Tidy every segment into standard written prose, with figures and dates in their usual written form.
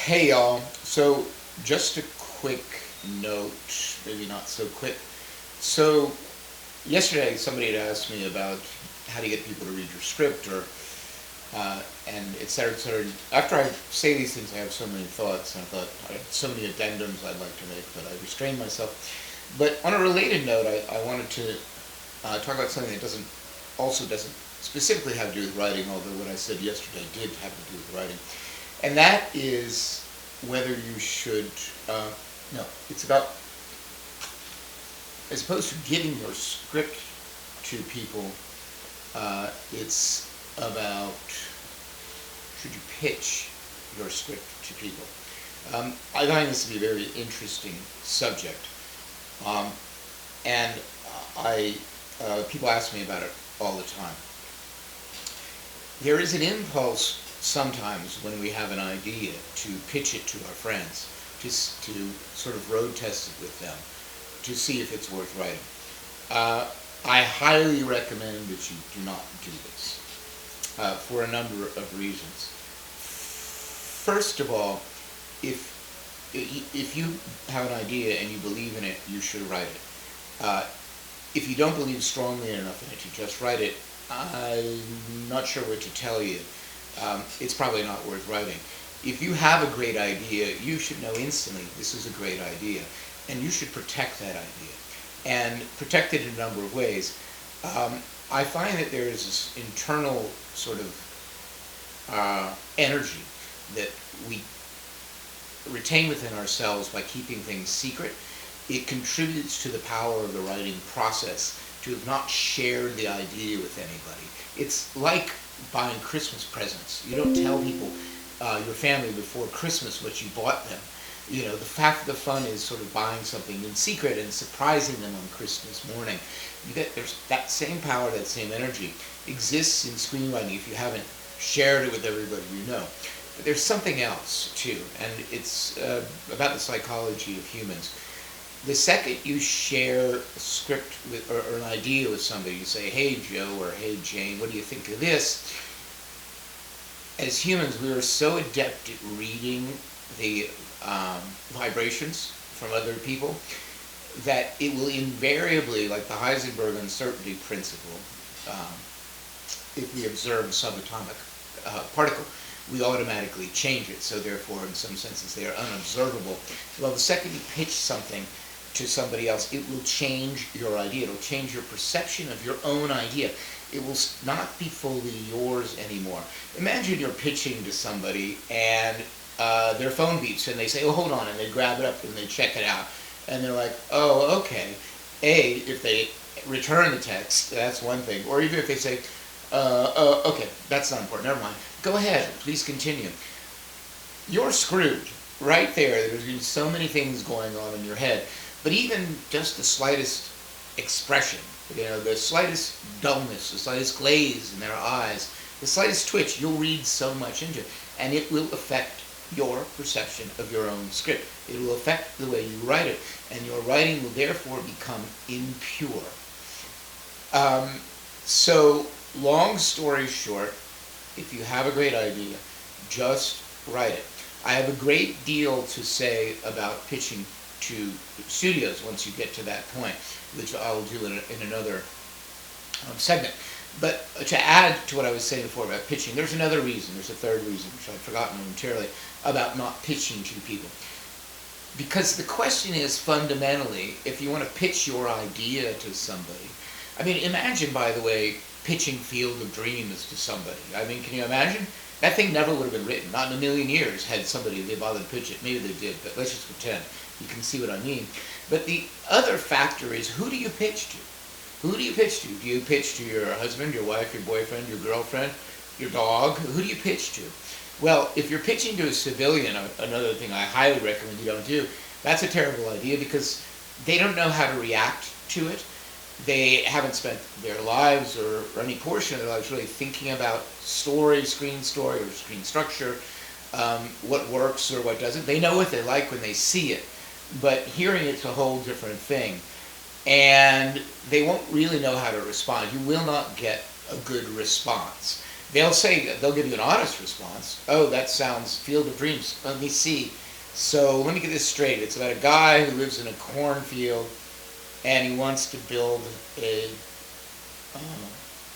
Hey y'all. So just a quick note, maybe not so quick. So yesterday somebody had asked me about how to get people to read your script and et cetera, et cetera. After I say these things, I have so many thoughts, and I thought I have so many addendums I'd like to make, but I restrained myself. But on a related note, I wanted to talk about something that doesn't specifically have to do with writing, although what I said yesterday did have to do with writing. And that is whether you should, no, it's about, as opposed to giving your script to people, it's about should you pitch your script to people. I find this to be a very interesting subject. Um, and people ask me about it all the time. There is an impulse sometimes when we have an idea to pitch it to our friends, to sort of road test it with them, to see if it's worth writing. I highly recommend that you do not do this for a number of reasons. First of all, if you have an idea and you believe in it, you should write it. If you don't believe strongly enough in it to just write it, I'm not sure what to tell you. It's probably not worth writing. If you have a great idea, you should know instantly this is a great idea, and you should protect that idea, and protect it in a number of ways. I find that there is this internal sort of energy that we retain within ourselves by keeping things secret. It contributes to the power of the writing process to have not shared the idea with anybody. It's like buying Christmas presents. You don't tell people, your family, before Christmas what you bought them. You know, the fun is sort of buying something in secret and surprising them on Christmas morning. There's that same power, that same energy exists in screenwriting if you haven't shared it with everybody you know. But there's something else too, and it's about the psychology of humans. The second you share a script with, or an idea with somebody, you say, "Hey Joe," or "Hey Jane, what do you think of this?" As humans, we are so adept at reading the vibrations from other people that it will invariably, like the Heisenberg uncertainty principle, if we observe a subatomic particle, we automatically change it. So therefore, in some senses, they are unobservable. Well, the second you pitch something to somebody else, it will change your idea. It will change your perception of your own idea. It will not be fully yours anymore. Imagine you're pitching to somebody and their phone beeps and they say, "Oh, hold on," and they grab it up and they check it out. And they're like, "Oh, okay." If they return the text, that's one thing. Or even if they say, "Okay, that's not important, never mind. Go ahead, please continue." You're screwed right there. There's been so many things going on in your head. But even just the slightest expression, the slightest dullness, the slightest glaze in their eyes, the slightest twitch, you'll read so much into it. And it will affect your perception of your own script. It will affect the way you write it. And your writing will therefore become impure. So, long story short, if you have a great idea, just write it. I have a great deal to say about pitching to studios once you get to that point, which I'll do in another segment. But to add to what I was saying before about pitching, there's another reason, there's a third reason, which I've forgotten momentarily, about not pitching to people. Because the question is, fundamentally, if you want to pitch your idea to somebody, I mean, imagine, by the way, pitching Field of Dreams to somebody. I mean, can you imagine? That thing never would have been written, not in a million years, had they bothered to pitch it. Maybe they did, but let's just pretend. You can see what I mean. But the other factor is, who do you pitch to? Who do you pitch to? Do you pitch to your husband, your wife, your boyfriend, your girlfriend, your dog? Who do you pitch to? Well, if you're pitching to a civilian, another thing I highly recommend you don't do, that's a terrible idea because they don't know how to react to it. They haven't spent their lives or any portion of their lives really thinking about story, or screen structure, what works or what doesn't. They know what they like when they see it, but hearing it's a whole different thing. And they won't really know how to respond. You will not get a good response. they'll give you an honest response. Oh, that sounds Field of Dreams. Let me see. So let me get this straight. It's about a guy who lives in a cornfield and he wants to build a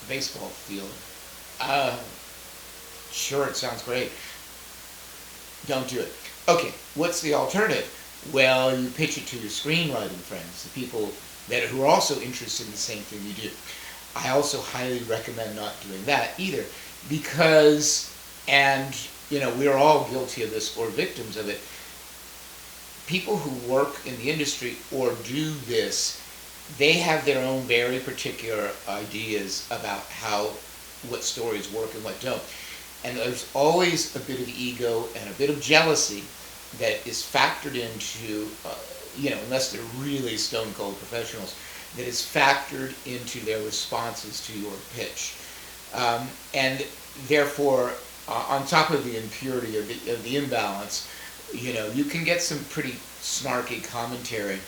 baseball field. Uh, sure, it sounds great. Don't do it. Okay, what's the alternative? Well, you pitch it to your screenwriting friends, the people who are also interested in the same thing you do. I also highly recommend not doing that either, because, and we're all guilty of this or victims of it, people who work in the industry or do this, they have their own very particular ideas about what stories work and what don't. And there's always a bit of ego and a bit of jealousy that is factored into, unless they're really stone cold professionals, that is factored into their responses to your pitch. And therefore, on top of the impurity of the imbalance, you can get some pretty snarky commentary,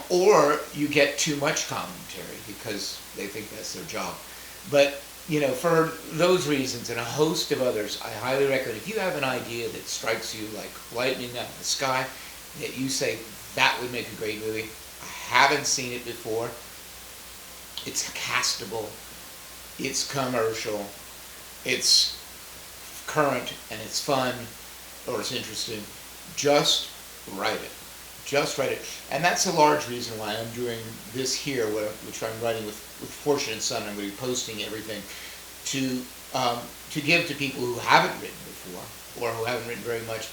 or you get too much commentary because they think that's their job. But for those reasons and a host of others, I highly recommend, if you have an idea that strikes you like lightning out of the sky, that you say, that would make a great movie. I haven't seen it before. It's castable. It's commercial. It's current and it's fun, or it's interesting. Just write it. Just write it. And that's a large reason why I'm doing this here, which I'm writing with Fortune and Son. I'm going to be posting everything to give to people who haven't written before, or who haven't written very much,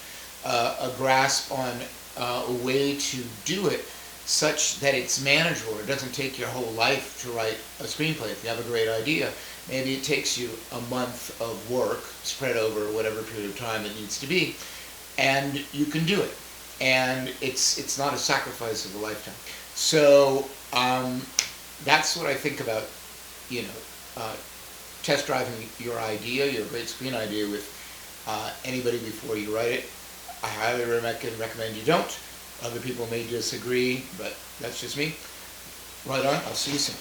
a grasp on a way to do it such that it's manageable. It doesn't take your whole life to write a screenplay. If you have a great idea, maybe it takes you a month of work spread over whatever period of time it needs to be, and you can do it. And it's not a sacrifice of a lifetime. So that's what I think about, test driving your idea, your great screen idea, with anybody before you write it. I highly recommend you don't. Other people may disagree, but that's just me. Right on. I'll see you soon.